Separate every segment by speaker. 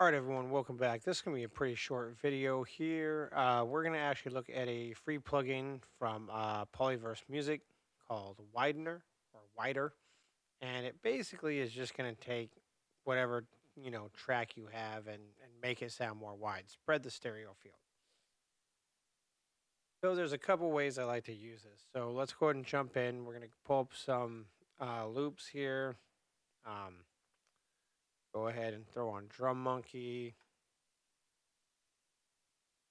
Speaker 1: All right, everyone, welcome back. This is going to be a pretty short video here. We're going to actually look at a free plugin from Polyverse Music called Widener or Wider. And it basically is just going to take whatever, track you have and make it sound more wide, spread the stereo field. So there's a couple ways I like to use this. So let's go ahead and jump in. We're going to pull up some loops here. Go ahead and throw on Drum Monkey.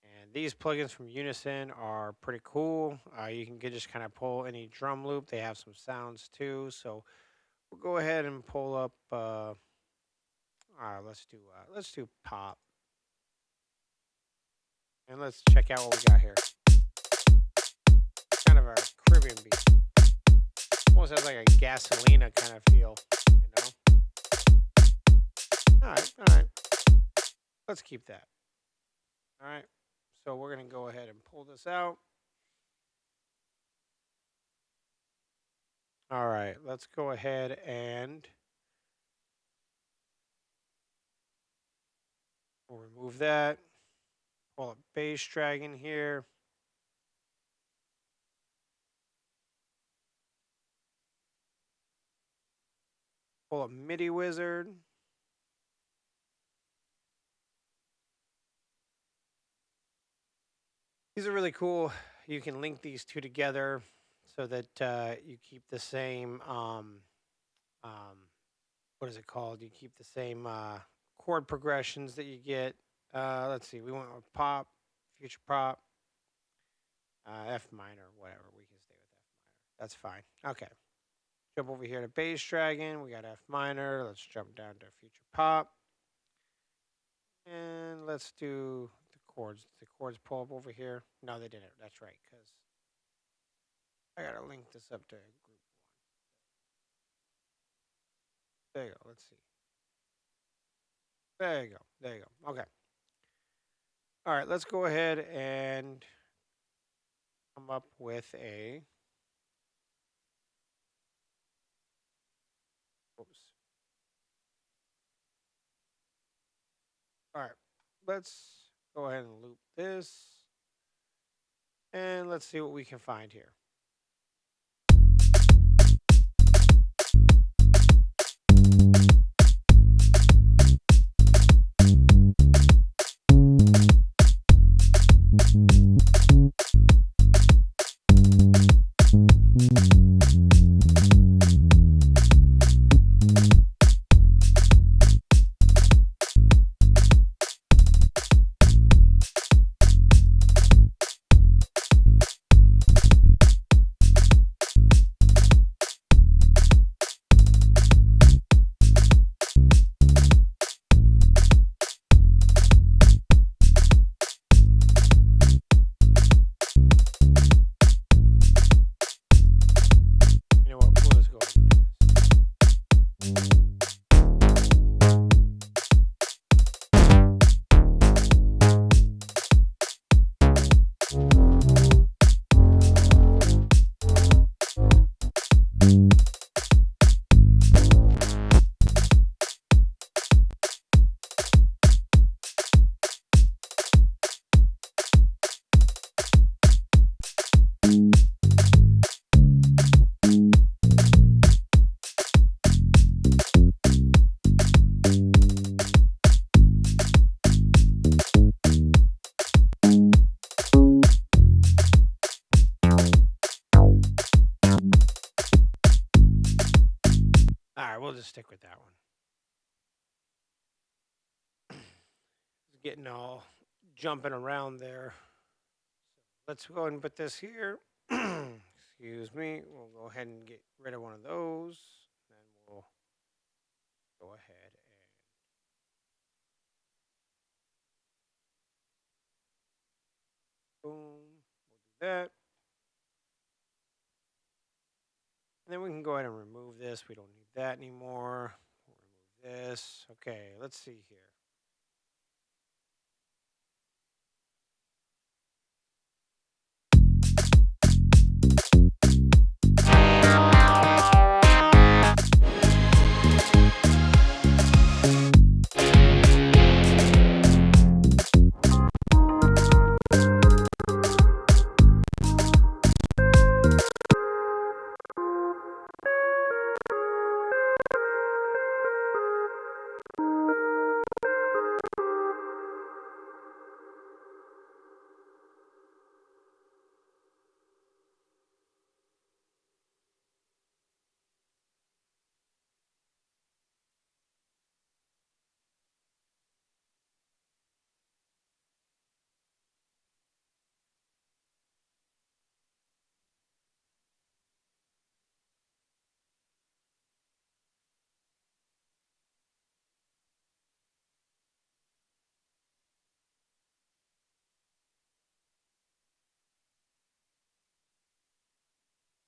Speaker 1: And these plugins from Unison are pretty cool. You can just kind of pull any drum loop. They have some sounds too. So we'll go ahead and pull up. Let's do pop, and let's check out what we got here. Kind of a Caribbean beat. Almost has like a Gasolina kind of feel, you know. All right. Let's keep that. All right. So we're gonna go ahead and pull this out. All right, let's go ahead and we'll remove that. Pull up Bass Dragon here. Pull up MIDI Wizard. These are really cool. You can link these two together so that you keep the same, what is it called? You keep the same chord progressions that you get. Let's see, we went with pop, future pop, F minor, whatever. We can stay with F minor. That's fine. Okay. Jump over here to Bass Dragon. We got F minor. Let's jump down to future pop. And let's do the chords. The chords pull up over here. No, they didn't. That's right, because I got to link this up to group 1. There you go. Let's see. There you go. Okay. All right, let's go ahead and come up with a... Oops. All right, let's go ahead and loop this. And let's see what we can find here. You know what? We'll just go ahead and do this. All right, we'll just stick with that one. It's getting all jumping around there. So let's go ahead and put this here. Excuse me. We'll go ahead and get rid of one of those. Then we'll go ahead and boom. We'll do that. And then we can go ahead and remove this. We don't need that anymore. We'll remove this. Okay, let's see here.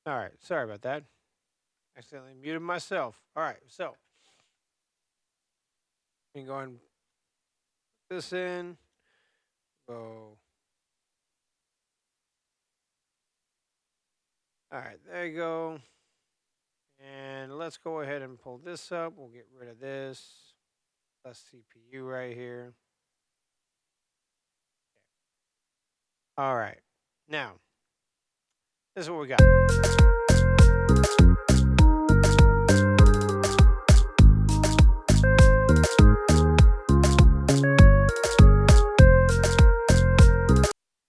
Speaker 1: All right, sorry about that. Accidentally muted myself. All right, so we can go and put this in. Go. All right, there you go. And let's go ahead and pull this up. We'll get rid of this. Less CPU right here. All right. Now, this is what we got.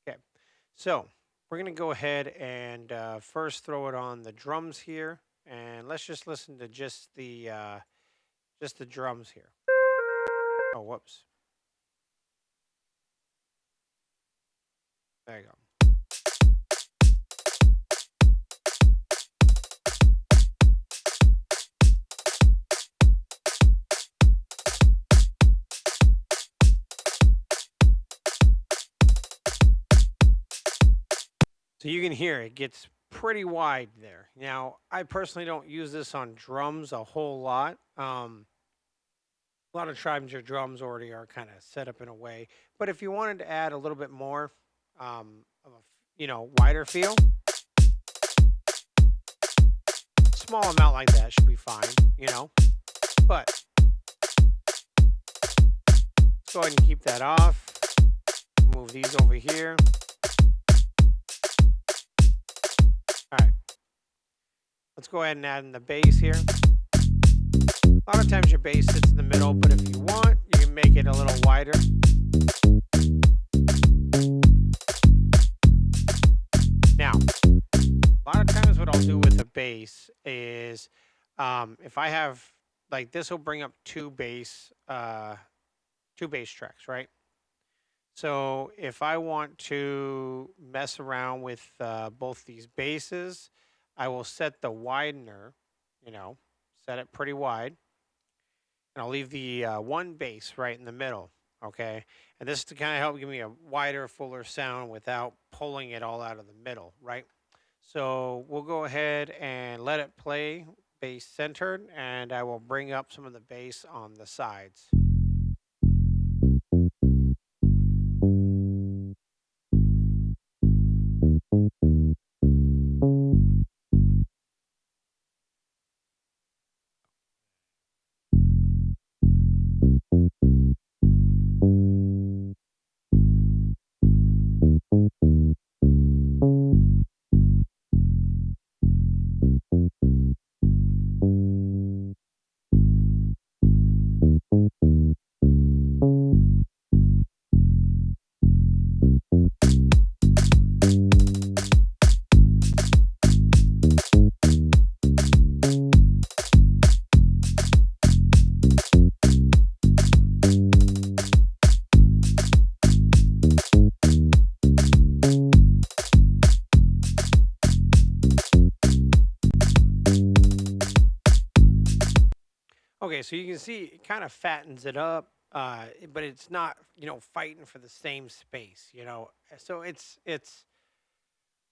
Speaker 1: Okay. So, we're going to go ahead and first throw it on the drums here. And let's just listen to just the drums here. Oh, whoops. There you go. So you can hear it gets pretty wide there. Now, I personally don't use this on drums a whole lot. A lot of tribes, your drums already are kind of set up in a way. But if you wanted to add a little bit more of a wider feel, small amount like that should be fine. But let's go ahead and keep that off. Move these over here. All right. Let's go ahead and add in the bass here. A lot of times your bass sits in the middle, but if you want, you can make it a little wider. Now, a lot of times what I'll do with the bass is if I have, like, this will bring up two bass tracks, right? So if I want to mess around with both these basses, I will set the widener, set it pretty wide. And I'll leave the one bass right in the middle, okay? And this is to kind of help give me a wider, fuller sound without pulling it all out of the middle, right? So we'll go ahead and let it play bass centered, and I will bring up some of the bass on the sides. Okay, so you can see it kind of fattens it up, but it's not, fighting for the same space. So it's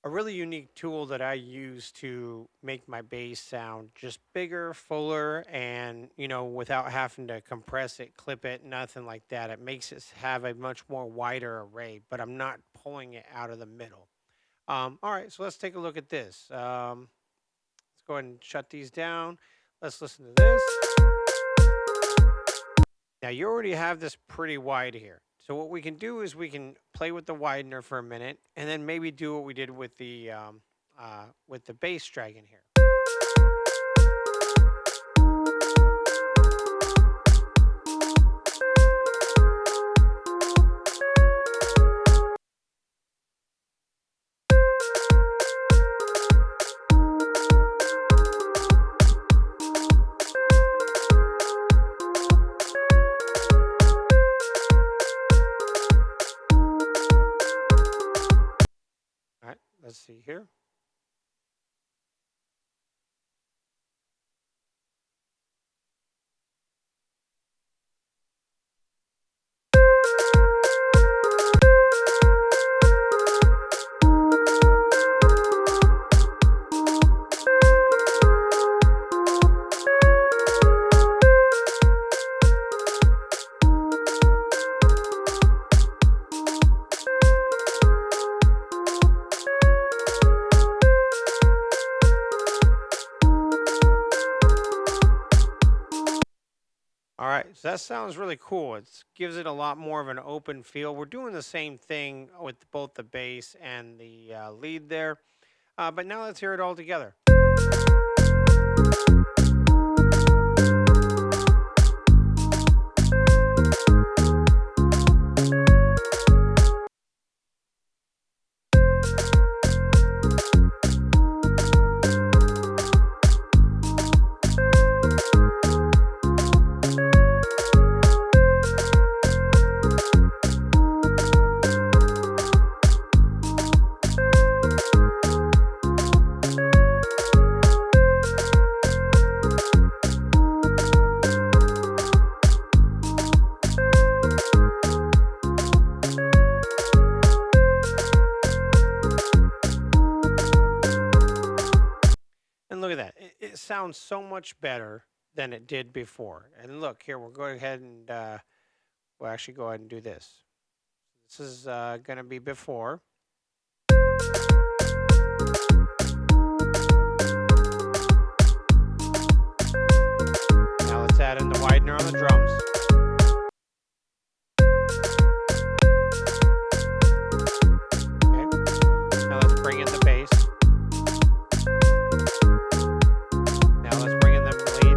Speaker 1: a really unique tool that I use to make my bass sound just bigger, fuller, and without having to compress it, clip it, nothing like that. It makes it have a much more wider array, but I'm not pulling it out of the middle. All right, so let's take a look at this. Let's go ahead and shut these down. Let's listen to this. Now you already have this pretty wide here. So what we can do is we can play with the widener for a minute, and then maybe do what we did with the bass dragon here. All right, let's see here. So that sounds really cool. It gives it a lot more of an open feel. We're doing the same thing with both the bass and the lead there, but now let's hear it all together. And look at that. It sounds so much better than it did before. And look, here, we'll go ahead and we'll actually go ahead and do this. This is going to be before. Now let's add in the widener on the drums. Okay. Now let's bring in the bass. Now let's bring in the lead.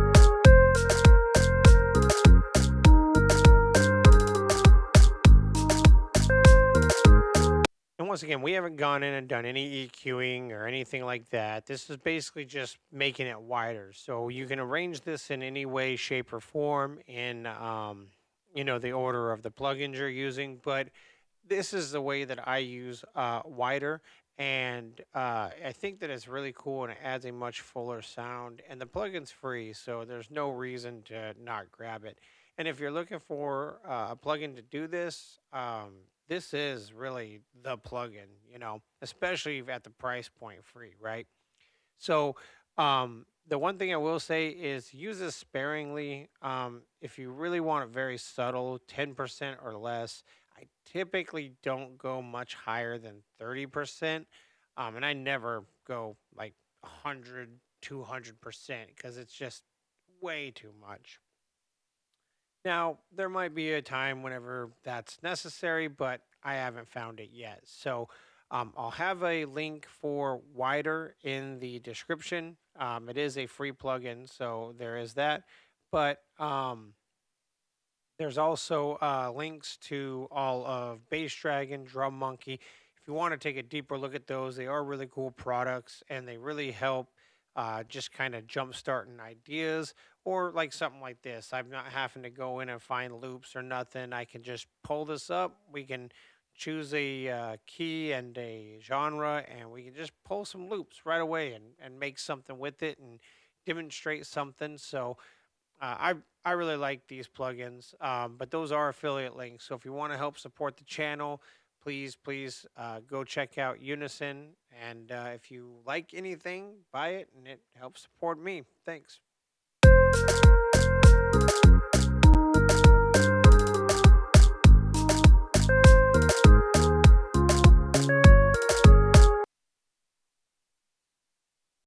Speaker 1: And once again, we haven't gone in and done any EQing or anything like that. This is basically just making it wider. So you can arrange this in any way, shape, or form in, the order of the plugins you're using. But this is the way that I use wider. And I think that it's really cool and it adds a much fuller sound. And the plugin's free, so there's no reason to not grab it. And if you're looking for a plugin to do this, this is really the plugin, especially at the price point free, right? So, the one thing I will say is use this sparingly. If you really want it very subtle, 10% or less, I typically don't go much higher than 30%. And I never go like 100, 200% because it's just way too much. Now, there might be a time whenever that's necessary, but I haven't found it yet. So I'll have a link for Wider in the description. It is a free plugin, so there is that. But there's also links to all of Bass Dragon, Drum Monkey. If you want to take a deeper look at those, they are really cool products and they really help just kind of jumpstarting ideas or like something like this. I'm not having to go in and find loops or nothing. I can just pull this up. We can choose a key and a genre and we can just pull some loops right away and make something with it and demonstrate something. So I really like these plugins, but those are affiliate links. So if you want to help support the channel, please go check out Unison. And if you like anything, buy it, and it helps support me. Thanks.